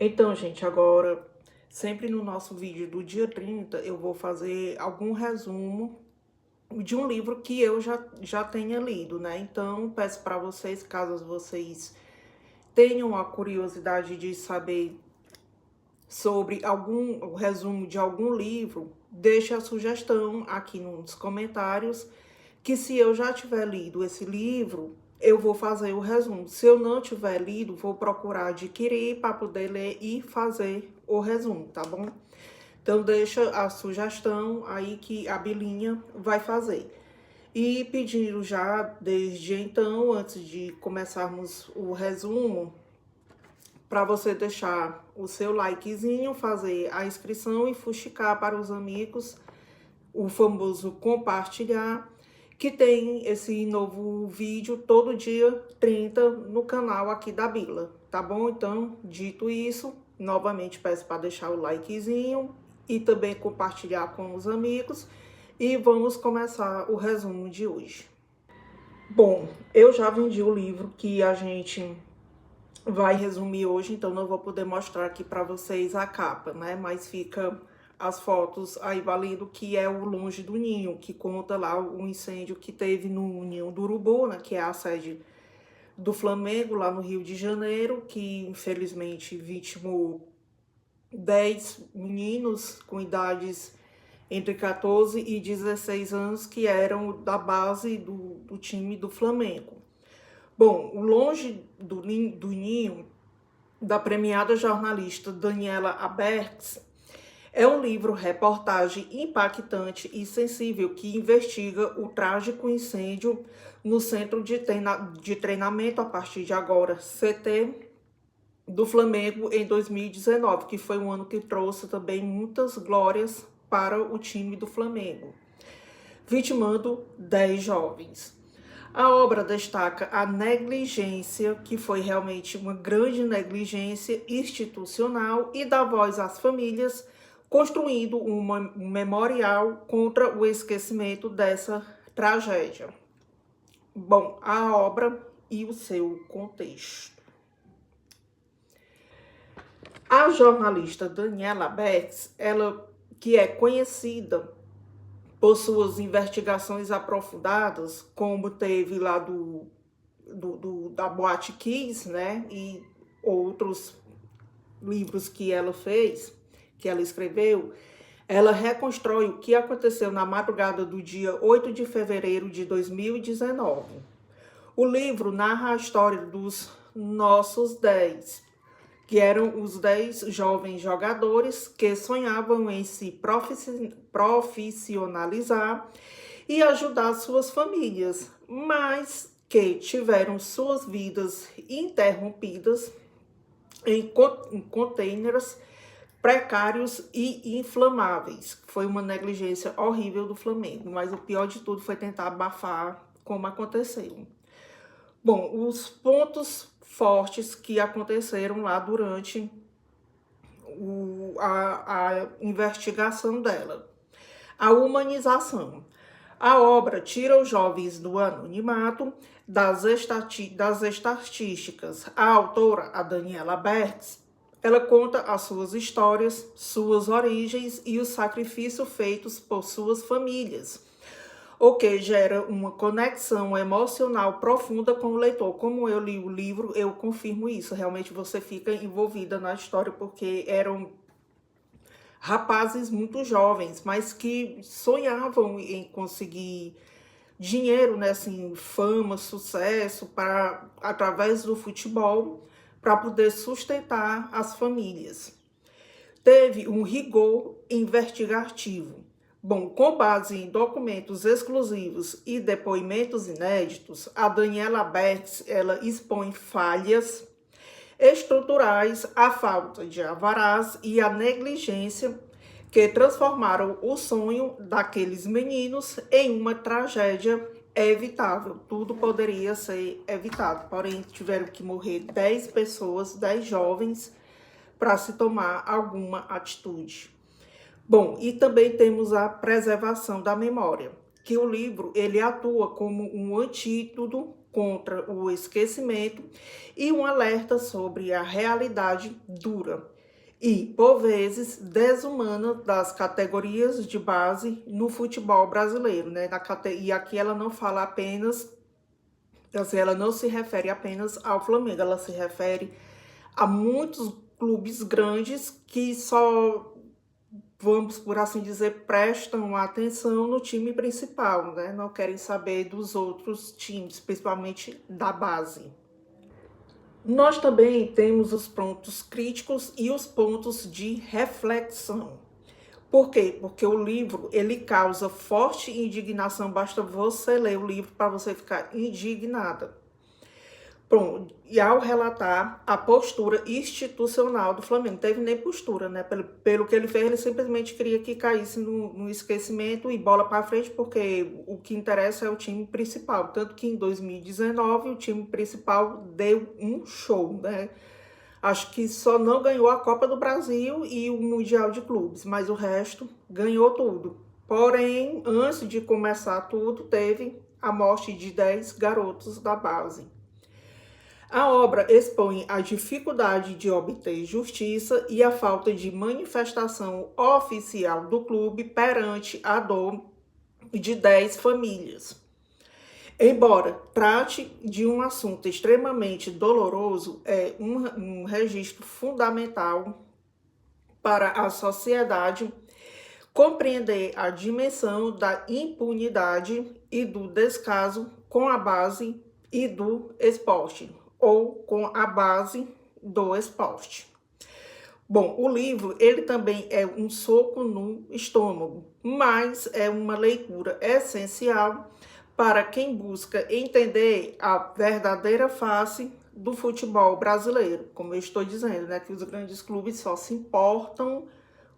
Então, gente, agora, sempre no nosso vídeo do dia 30, eu vou fazer algum resumo de um livro que eu já tenha lido, né? Então, peço para vocês, caso vocês tenham a curiosidade de saber sobre o resumo de algum livro, deixe a sugestão aqui nos comentários, que se eu já tiver lido esse livro, eu vou fazer o resumo. Se eu não tiver lido, vou procurar adquirir para poder ler e fazer o resumo, tá bom? Então deixa a sugestão aí que a Bilinha vai fazer. E pedindo já desde então, antes de começarmos o resumo, para você deixar o seu likezinho, fazer a inscrição e fuxicar para os amigos, o famoso compartilhar, que tem esse novo vídeo todo dia 30 no canal aqui da Bila, tá bom? Então, dito isso, novamente peço para deixar o likezinho e também compartilhar com os amigos e vamos começar o resumo de hoje. Bom, eu já vendi o livro que a gente vai resumir hoje, então não vou poder mostrar aqui para vocês a capa, né? Mas fica as fotos aí valendo, que é o Longe do Ninho, que conta lá o incêndio que teve no Ninho do Urubu, né? Que é a sede do Flamengo, lá no Rio de Janeiro, que infelizmente vitimou 10 meninos com idades entre 14 e 16 anos, que eram da base do time do Flamengo. Bom, o Longe do Ninho, da premiada jornalista Daniela Aberts, é um livro-reportagem impactante e sensível que investiga o trágico incêndio no Centro de Treinamento, a partir de agora, CT, do Flamengo em 2019, que foi um ano que trouxe também muitas glórias para o time do Flamengo, vitimando 10 jovens. A obra destaca a negligência, que foi realmente uma grande negligência institucional, e dá voz às famílias, construindo um memorial contra o esquecimento dessa tragédia. Bom, a obra e o seu contexto. A jornalista Daniela Betts, ela que é conhecida por suas investigações aprofundadas, como teve lá da Boate Kiss, né? E outros livros que ela fez, que ela escreveu, ela reconstrói o que aconteceu na madrugada do dia 8 de fevereiro de 2019. O livro narra a história dos Nossos 10, que eram os 10 jovens jogadores que sonhavam em se profissionalizar e ajudar suas famílias, mas que tiveram suas vidas interrompidas em containers precários e inflamáveis. Foi uma negligência horrível do Flamengo, mas o pior de tudo foi tentar abafar como aconteceu. Bom, os pontos fortes que aconteceram lá durante a investigação dela. A humanização. A obra tira os jovens do anonimato, das estatísticas. A autora, a Daniela Bertz, ela conta as suas histórias, suas origens e os sacrifícios feitos por suas famílias, o que gera uma conexão emocional profunda com o leitor. Como eu li o livro, eu confirmo isso. Realmente você fica envolvida na história, porque eram rapazes muito jovens, mas que sonhavam em conseguir dinheiro, né, assim, fama, sucesso, através do futebol, para poder sustentar as famílias. Teve um rigor investigativo. Bom, com base em documentos exclusivos e depoimentos inéditos, a Daniela Bertz, ela expõe falhas estruturais, a falta de alvarás e a negligência que transformaram o sonho daqueles meninos em uma tragédia evitável. Tudo poderia ser evitado, porém tiveram que morrer 10 pessoas, 10 jovens, para se tomar alguma atitude. Bom, e também temos a preservação da memória, que o livro ele atua como um antídoto contra o esquecimento e um alerta sobre a realidade dura e, por vezes, desumana das categorias de base no futebol brasileiro, né? E aqui ela não fala apenas, assim, ela não se refere apenas ao Flamengo, ela se refere a muitos clubes grandes que só, vamos por assim dizer, prestam atenção no time principal, né? Não querem saber dos outros times, principalmente da base. Nós também temos os pontos críticos e os pontos de reflexão. Por quê? Porque o livro, ele causa forte indignação, basta você ler o livro para você ficar indignada. Pronto, e ao relatar a postura institucional do Flamengo, não teve nem postura, né? Pelo que ele fez, ele simplesmente queria que caísse no esquecimento e bola para frente, porque o que interessa é o time principal. Tanto que em 2019 o time principal deu um show, né? Acho que só não ganhou a Copa do Brasil e o Mundial de Clubes, mas o resto ganhou tudo. Porém, antes de começar tudo, teve a morte de 10 garotos da base. A obra expõe a dificuldade de obter justiça e a falta de manifestação oficial do clube perante a dor de 10 famílias. Embora trate de um assunto extremamente doloroso, é um registro fundamental para a sociedade compreender a dimensão da impunidade e do descaso com a base e do esporte, ou com a base do esporte. Bom, o livro, ele também é um soco no estômago, mas é uma leitura essencial para quem busca entender a verdadeira face do futebol brasileiro. Como eu estou dizendo, né, que os grandes clubes só se importam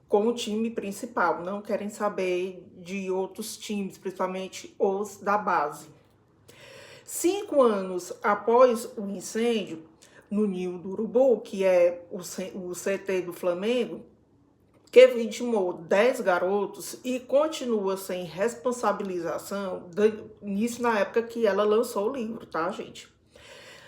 com o time principal, não querem saber de outros times, principalmente os da base. 5 anos após o incêndio no Ninho do Urubu, que é o CT do Flamengo, que vitimou 10 garotos e continua sem responsabilização, nisso na época que ela lançou o livro, tá, gente?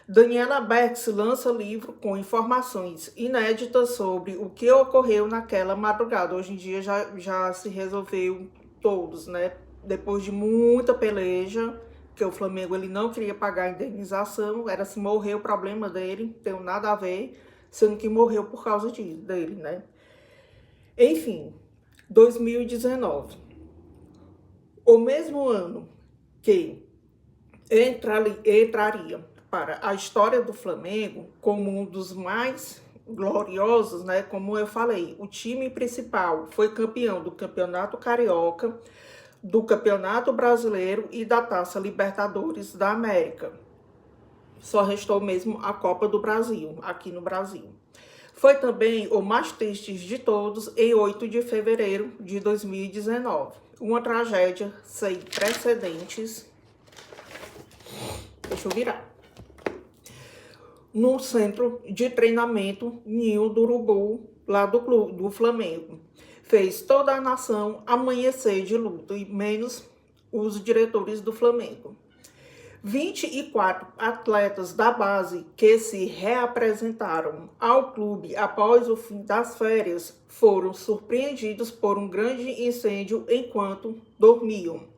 Daniela Berks lança livro com informações inéditas sobre o que ocorreu naquela madrugada. Hoje em dia já se resolveu todos, né? Depois de muita peleja, que o Flamengo ele não queria pagar a indenização, era se morrer o problema dele, não tem nada a ver, sendo que morreu por causa dele, né? Enfim, 2019. O mesmo ano que entraria para a história do Flamengo como um dos mais gloriosos, né? Como eu falei, o time principal foi campeão do Campeonato Carioca, do Campeonato Brasileiro e da Taça Libertadores da América. Só restou mesmo a Copa do Brasil, aqui no Brasil. Foi também o mais triste de todos em 8 de fevereiro de 2019. Uma tragédia sem precedentes. Deixa eu virar. No centro de treinamento Ninho do Urubu, lá do clube do Flamengo. Fez toda a nação amanhecer de luto, e menos os diretores do Flamengo. 24 atletas da base que se reapresentaram ao clube após o fim das férias foram surpreendidos por um grande incêndio enquanto dormiam.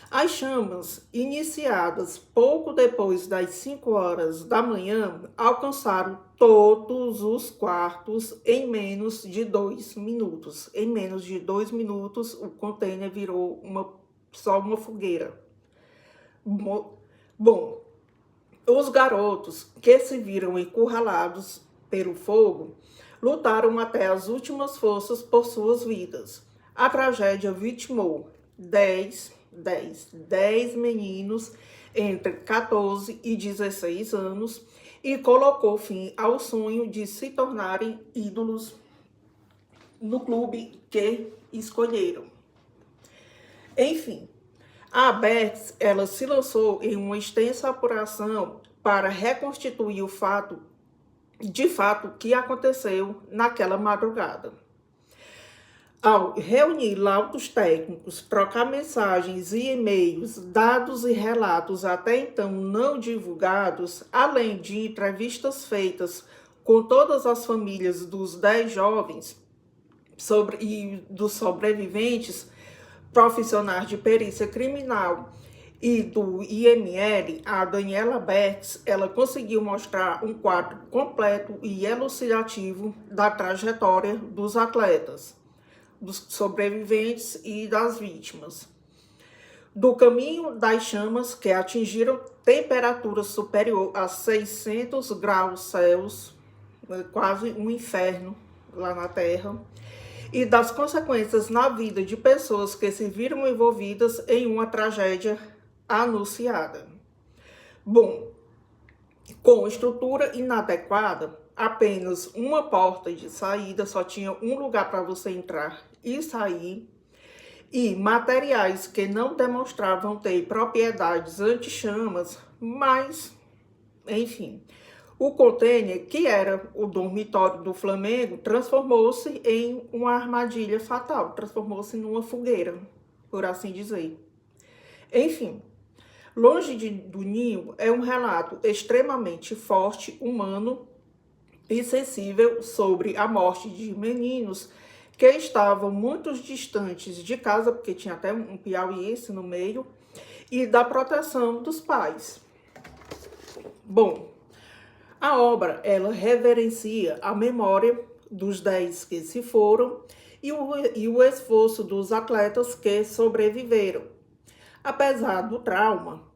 As chamas, iniciadas pouco depois das 5 horas da manhã, alcançaram todos os quartos em menos de 2 minutos. Em menos de 2 minutos, o container virou só uma fogueira. Bom, os garotos que se viram encurralados pelo fogo lutaram até as últimas forças por suas vidas. A tragédia vitimou 10 meninos entre 14 e 16 anos e colocou fim ao sonho de se tornarem ídolos no clube que escolheram. Enfim, a Berks, ela se lançou em uma extensa apuração para reconstituir o fato que aconteceu naquela madrugada. Ao reunir laudos técnicos, trocar mensagens e e-mails, dados e relatos até então não divulgados, além de entrevistas feitas com todas as famílias dos 10 jovens e dos sobreviventes, profissionais de perícia criminal e do IML, a Daniela Bertz, ela conseguiu mostrar um quadro completo e elucidativo da trajetória dos atletas, dos sobreviventes e das vítimas. Do caminho das chamas que atingiram temperatura superior a 600 graus Celsius, quase um inferno lá na Terra, e das consequências na vida de pessoas que se viram envolvidas em uma tragédia anunciada. Bom, com estrutura inadequada, apenas uma porta de saída, só tinha um lugar para você entrar e sair, e materiais que não demonstravam ter propriedades anti-chamas, mas, enfim, o container, que era o dormitório do Flamengo, transformou-se em uma armadilha fatal, transformou-se numa fogueira, por assim dizer. Enfim, Longe do Ninho é um relato extremamente forte, humano e sensível sobre a morte de meninos que estavam muito distantes de casa, porque tinha até um piauiense no meio, e da proteção dos pais. Bom, a obra, ela reverencia a memória dos 10 que se foram e o esforço dos atletas que sobreviveram. Apesar do trauma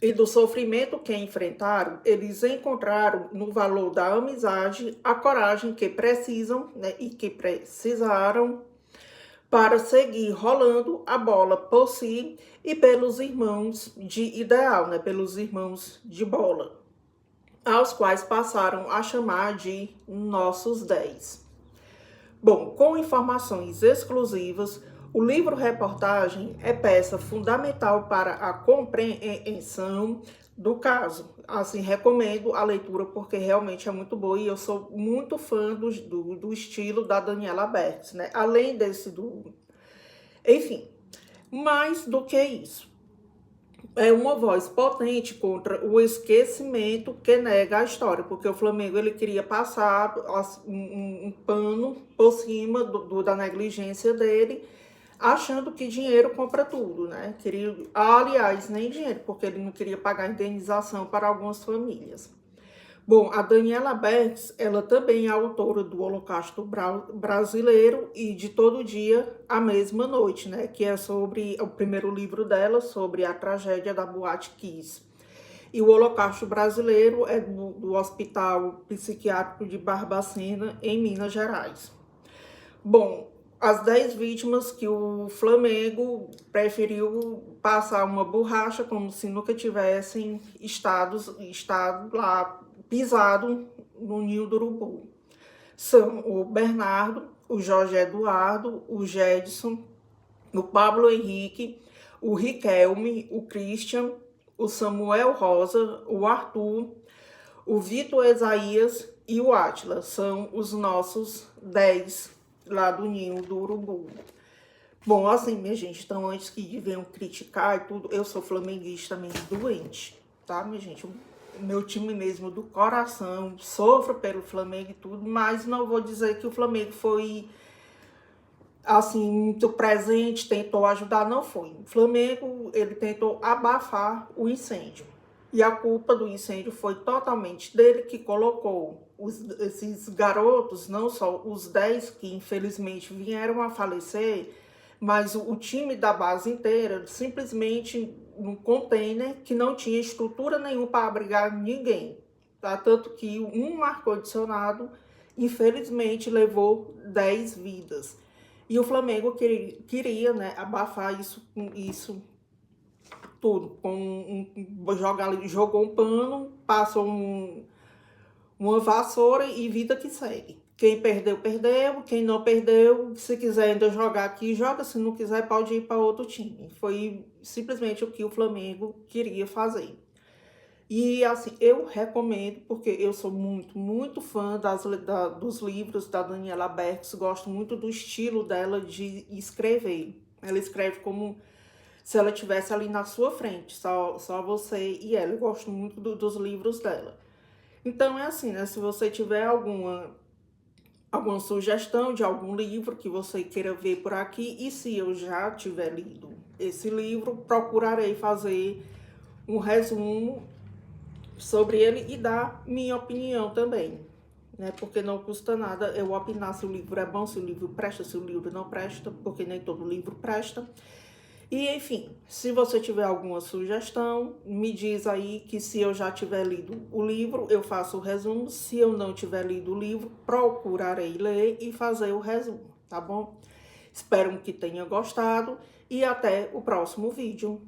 e do sofrimento que enfrentaram, eles encontraram no valor da amizade a coragem que precisam, né, e que precisaram para seguir rolando a bola por si e pelos irmãos de ideal, né, pelos irmãos de bola, aos quais passaram a chamar de nossos 10. Bom, com informações exclusivas, o livro-reportagem é peça fundamental para a compreensão do caso. Assim, recomendo a leitura porque realmente é muito boa e eu sou muito fã do estilo da Daniela Bertz, né? Além desse Enfim, mais do que isso, é uma voz potente contra o esquecimento que nega a história, porque o Flamengo ele queria passar um pano por cima da negligência dele, achando que dinheiro compra tudo, né? Aliás, nem dinheiro, porque ele não queria pagar indenização para algumas famílias. Bom, a Daniela Bertz, ela também é autora do Holocausto Brasileiro e de Todo Dia, a Mesma Noite, né? Que é sobre o primeiro livro dela, sobre a tragédia da Boate Kiss. E o Holocausto Brasileiro é do Hospital Psiquiátrico de Barbacena, em Minas Gerais. Bom, as 10 vítimas que o Flamengo preferiu passar uma borracha como se nunca tivessem estado lá pisado no ninho do urubu. São o Bernardo, o Jorge Eduardo, o Jedson, o Pablo Henrique, o Riquelme, o Christian, o Samuel Rosa, o Arthur, o Vitor Isaías e o Átila. São os nossos 10 lá do ninho do urubu. Bom, assim, minha gente, então antes que venham criticar e tudo, eu sou flamenguista mesmo doente, tá, minha gente? Meu time mesmo do coração, sofro pelo Flamengo e tudo, mas não vou dizer que o Flamengo foi, assim, muito presente, tentou ajudar, não foi. O Flamengo, ele tentou abafar o incêndio. E a culpa do incêndio foi totalmente dele, que colocou esses garotos, não só os 10 que infelizmente vieram a falecer, mas o time da base inteira, simplesmente num container que não tinha estrutura nenhuma para abrigar ninguém. Tá? Tanto que um ar-condicionado, infelizmente, levou 10 vidas. E o Flamengo queria, né, abafar isso tudo. Jogou um pano, passou uma vassoura e vida que segue. Quem perdeu, perdeu. Quem não perdeu, se quiser ainda jogar aqui, joga. Se não quiser, pode ir para outro time. Foi simplesmente o que o Flamengo queria fazer. E assim, eu recomendo, porque eu sou muito fã dos livros da Daniela Berks, gosto muito do estilo dela de escrever. Ela escreve como se ela estivesse ali na sua frente, só você e ela. Eu gosto muito dos livros dela. Então é assim, né? Se você tiver alguma sugestão de algum livro que você queira ver por aqui, e se eu já tiver lido esse livro, procurarei fazer um resumo sobre ele e dar minha opinião também, né? Porque não custa nada eu opinar se o livro é bom, se o livro presta, se o livro não presta, porque nem todo livro presta. E enfim, se você tiver alguma sugestão, me diz aí, que se eu já tiver lido o livro, eu faço o resumo. Se eu não tiver lido o livro, procurarei ler e fazer o resumo, tá bom? Espero que tenha gostado e até o próximo vídeo.